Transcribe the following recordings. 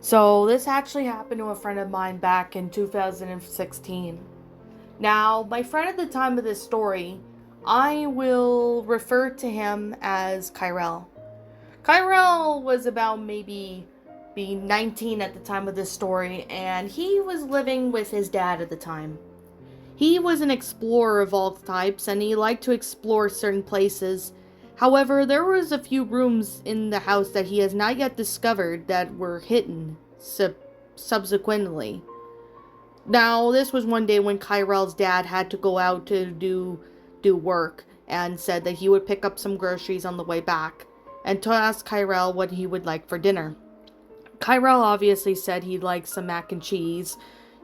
So this actually happened to a friend of mine back in 2016. Now, my friend at the time of this story, I will refer to him as Kyrell. Kyrell was about maybe being 19 at the time of this story, and he was living with his dad at the time. He was an explorer of all types, and he liked to explore certain places. However, there was a few rooms in the house that he has not yet discovered that were hidden subsequently. Now, this was one day when Kyrell's dad had to go out to do work and said that he would pick up some groceries on the way back and to ask Kyrell what he would like for dinner. Kyrell obviously said he'd like some mac and cheese,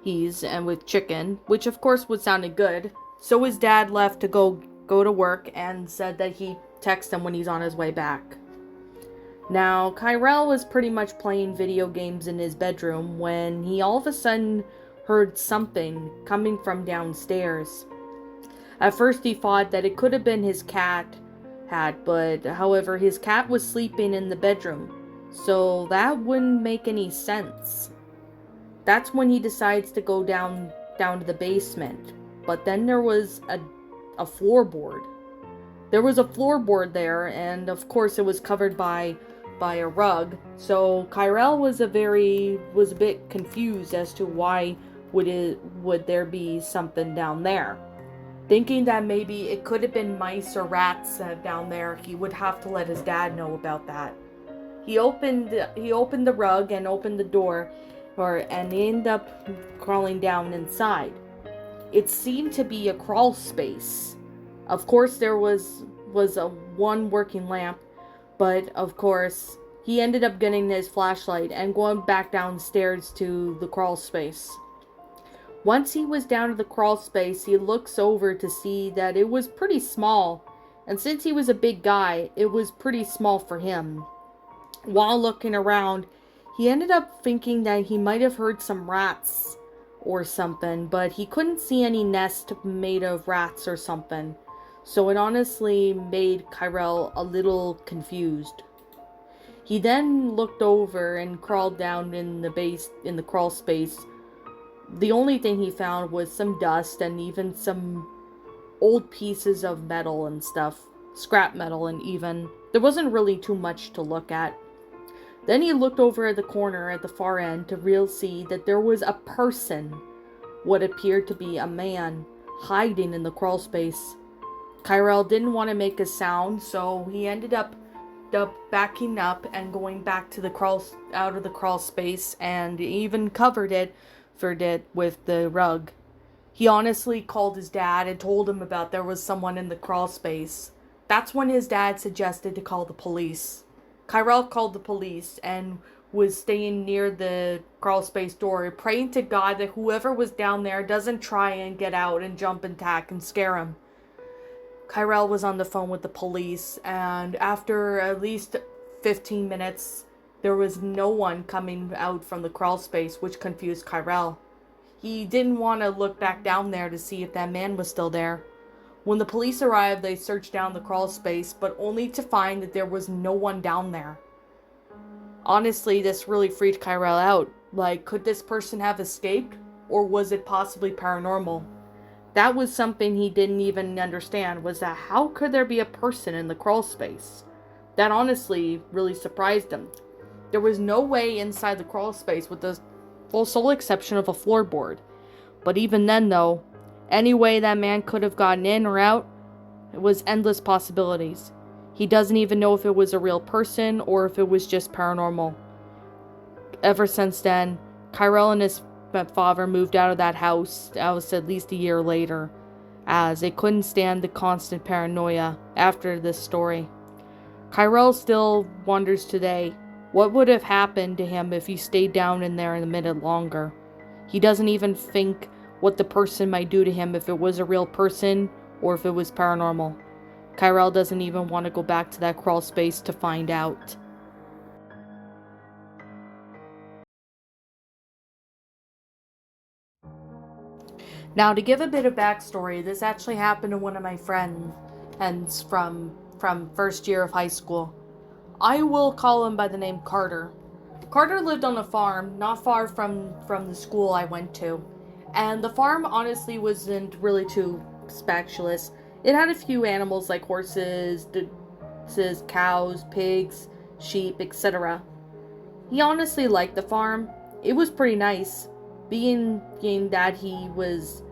and with chicken, which of course would sounded good. So his dad left to go to work and said that he'd text him when he's on his way back. Now, Kyrell was pretty much playing video games in his bedroom when he all of a sudden heard something coming from downstairs. At first he thought that it could have been his cat but however his cat was sleeping in the bedroom, so that wouldn't make any sense. That's when he decides to go down to the basement. But then there was a floorboard. There was a floorboard there, and of course it was covered by a rug. So Kyrell was a bit confused as to why would there be something down there. Thinking that maybe it could have been mice or rats down there, he would have to let his dad know about that. He opened the rug and opened the door, and he ended up crawling down inside. It seemed to be a crawl space. Of course, there was a one working lamp, but of course, he ended up getting his flashlight and going back downstairs to the crawl space. Once he was down to the crawl space, he looks over to see that it was pretty small, and since he was a big guy, it was pretty small for him. While looking around, he ended up thinking that he might have heard some rats or something, but he couldn't see any nest made of rats or something. So it honestly made Kyrell a little confused. He then looked over and crawled down in the crawl space. The only thing he found was some dust and even some old pieces of metal and stuff. Scrap metal, and even there wasn't really too much to look at. Then he looked over at the corner at the far end to see that there was a person, what appeared to be a man, hiding in the crawl space. Kyrell didn't want to make a sound, so he ended up backing up and going back to out of the crawl space, and even covered it with the rug. He honestly called his dad and told him about there was someone in the crawl space. That's when his dad suggested to call the police. Kyrell called the police and was staying near the crawl space door, praying to God that whoever was down there doesn't try and get out and jump and attack and scare him. Kyrell was on the phone with the police, and after at least 15 minutes, there was no one coming out from the crawl space, which confused Kyrell. He didn't want to look back down there to see if that man was still there. When the police arrived, they searched down the crawl space, but only to find that there was no one down there. Honestly, this really freaked Kyrell out. Like, could this person have escaped? Or was it possibly paranormal? That was something he didn't even understand, was that how could there be a person in the crawl space? That honestly really surprised him. There was no way inside the crawl space with the sole exception of a floorboard. But even then though, any way that man could have gotten in or out, it was endless possibilities. He doesn't even know if it was a real person or if it was just paranormal. Ever since then, Kyrell and his father moved out of that house at least a year later, as they couldn't stand the constant paranoia after this story. Kyrell still wonders today what would have happened to him if he stayed down in there a minute longer. He doesn't even think what the person might do to him if it was a real person or if it was paranormal. Kyrell doesn't even want to go back to that crawl space to find out. Now, to give a bit of backstory, this actually happened to one of my friends from first year of high school. I will call him by the name Carter. Carter lived on a farm not far from the school I went to. And the farm honestly wasn't really too spectacular. It had a few animals like horses, cows, pigs, sheep, etc. He honestly liked the farm. It was pretty nice, being that he was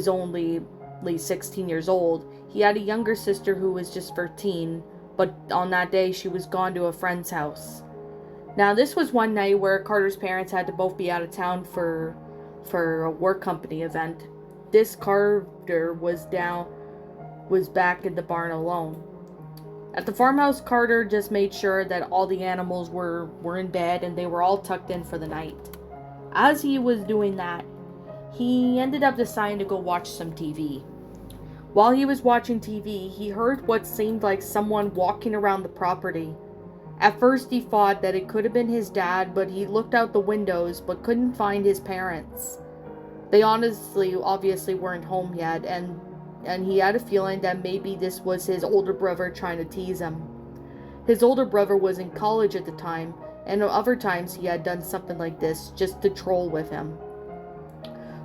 only like 16 years old. He had a younger sister who was just 13, but on that day she was gone to a friend's house. Now this was one night where Carter's parents had to both be out of town for a work company event. This Carter was back in the barn alone. At the farmhouse, Carter just made sure that all the animals were in bed and they were all tucked in for the night. As he was doing that, he ended up deciding to go watch some TV. While he was watching TV, he heard what seemed like someone walking around the property. At first he thought that it could have been his dad, but he looked out the windows but couldn't find his parents. They obviously weren't home yet, and he had a feeling that maybe this was his older brother trying to tease him. His older brother was in college at the time, and other times he had done something like this just to troll with him.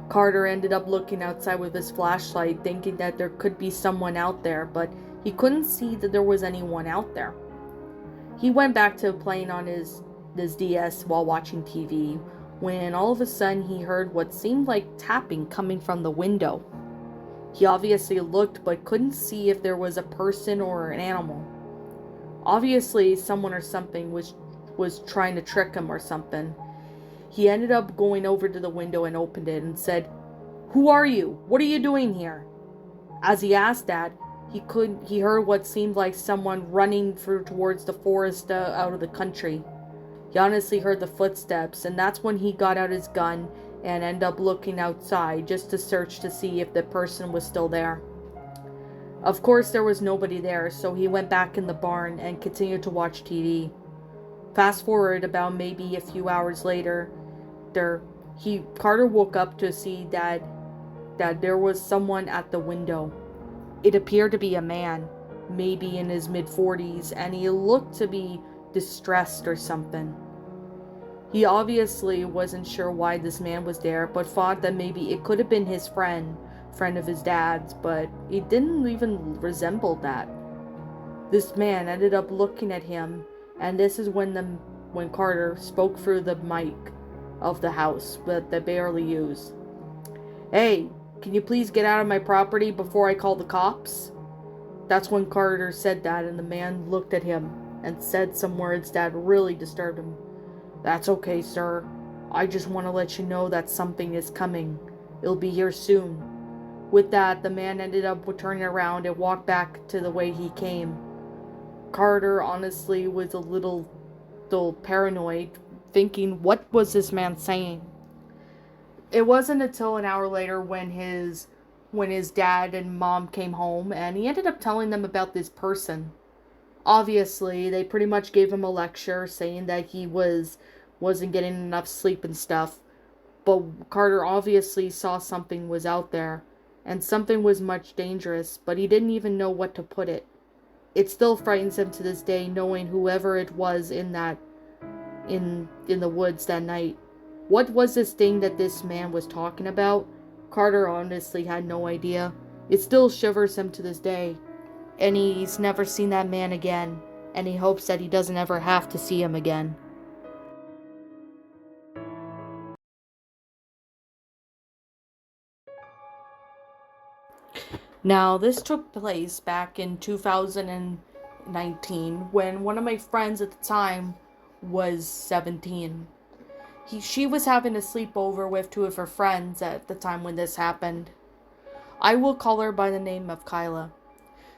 Carter ended up looking outside with his flashlight, thinking that there could be someone out there, but he couldn't see that there was anyone out there. He went back to playing on his DS while watching TV, when all of a sudden he heard what seemed like tapping coming from the window. He obviously looked but couldn't see if there was a person or an animal. Obviously someone or something was trying to trick him or something. He ended up going over to the window and opened it and said, "Who are you? What are you doing here?" As he asked that, he heard what seemed like someone running towards the forest out of the country. He honestly heard the footsteps, and that's when he got out his gun and ended up looking outside just to search to see if the person was still there. Of course there was nobody there, so he went back in the barn and continued to watch TV. Fast forward about maybe a few hours later, Carter woke up to see that there was someone at the window. It appeared to be a man, maybe in his mid-40s, and he looked to be distressed or something. He obviously wasn't sure why this man was there, but thought that maybe it could have been his friend of his dad's, but it didn't even resemble that. This man ended up looking at him, and this is when Carter spoke through the mic of the house that they barely use. "Hey, can you please get out of my property before I call the cops?" That's when Carter said that, and the man looked at him and said some words that really disturbed him. "That's okay, sir. I just want to let you know that something is coming. It'll be here soon." With that, the man ended up turning around and walked back to the way he came. Carter honestly was a little paranoid, thinking, what was this man saying? It wasn't until an hour later when his dad and mom came home, and he ended up telling them about this person. Obviously, they pretty much gave him a lecture saying that he wasn't getting enough sleep and stuff. But Carter obviously saw something was out there, and something was much dangerous, but he didn't even know what to put it. It still frightens him to this day, knowing whoever it was in the woods that night. What was this thing that this man was talking about? Carter honestly had no idea. It still shivers him to this day. And he's never seen that man again. And he hopes that he doesn't ever have to see him again. Now, this took place back in 2019 when one of my friends at the time was 17. She was having a sleepover with two of her friends at the time when this happened. I will call her by the name of Kyla.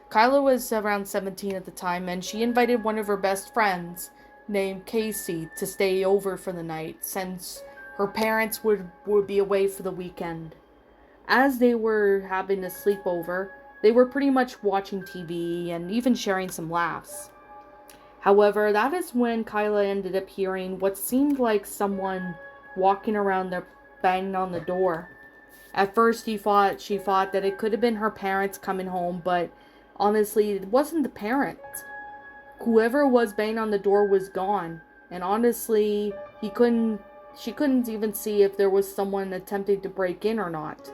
Kyla was around 17 at the time, and she invited one of her best friends named Casey to stay over for the night since her parents would be away for the weekend. As they were having a sleepover, they were pretty much watching TV and even sharing some laughs. However, that is when Kyla ended up hearing what seemed like someone walking around there banging on the door. At first she thought that it could have been her parents coming home, but honestly, it wasn't the parents. Whoever was banging on the door was gone, And honestly, she couldn't even see if there was someone attempting to break in or not.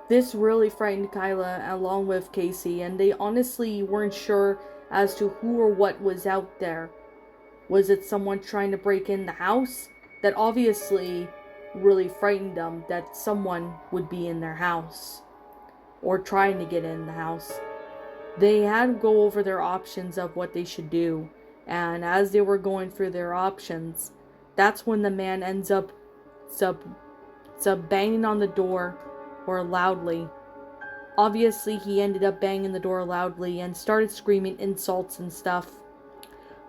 This really frightened Kyla along with Casey, and they honestly weren't sure as to who or what was out there. Was it someone trying to break in the house? That obviously really frightened them, that someone would be in their house or trying to get in the house. They had to go over their options of what they should do, and as they were going through their options, that's when the man ends up banging on the door or loudly. Obviously, he ended up banging the door loudly and started screaming insults and stuff.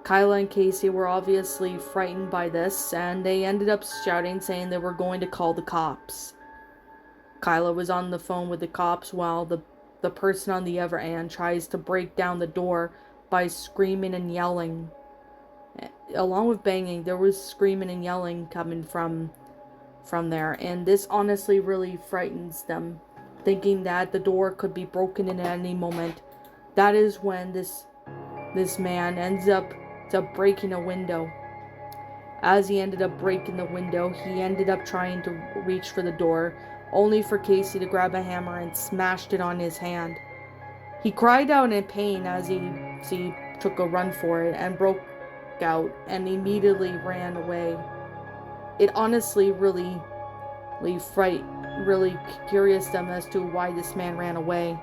Kyla and Casey were obviously frightened by this, and they ended up shouting, saying they were going to call the cops. Kyla was on the phone with the cops while the person on the other end tries to break down the door by screaming and yelling. Along with banging, there was screaming and yelling coming from there, and this honestly really frightens them, thinking that the door could be broken in at any moment. That is when this man ends up breaking a window. As he ended up breaking the window, he ended up trying to reach for the door, only for Casey to grab a hammer and smashed it on his hand. He cried out in pain as he took a run for it and broke out and immediately ran away. It honestly really curious them as to why this man ran away.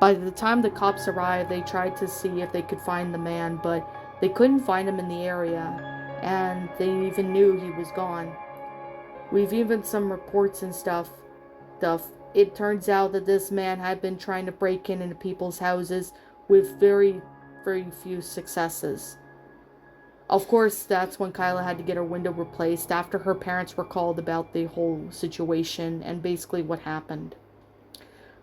By the time the cops arrived, they tried to see if they could find the man, but they couldn't find him in the area, and they even knew he was gone. We've even some reports and stuff. It turns out that this man had been trying to break into people's houses with very, very few successes. Of course, that's when Kyla had to get her window replaced after her parents were called about the whole situation and basically what happened.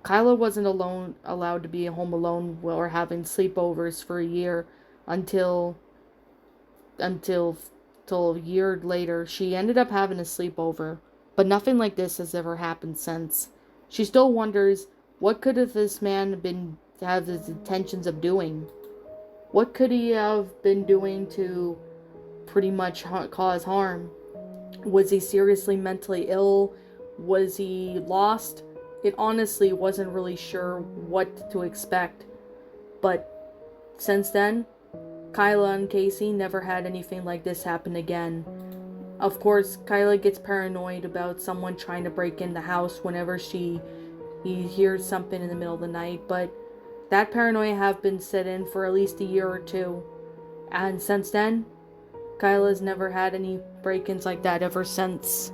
Kyla wasn't allowed to be home alone or having sleepovers for a year until a year later. She ended up having a sleepover, but nothing like this has ever happened since. She still wonders, what could this man have his intentions of doing? What could he have been doing to pretty much cause harm? Was he seriously mentally ill? Was he lost? It honestly wasn't really sure what to expect. But since then, Kyla and Casey never had anything like this happen again. Of course, Kyla gets paranoid about someone trying to break in the house whenever he hears something in the middle of the night, but that paranoia have been set in for at least a year or two. And since then, Kyla's never had any break-ins like that ever since.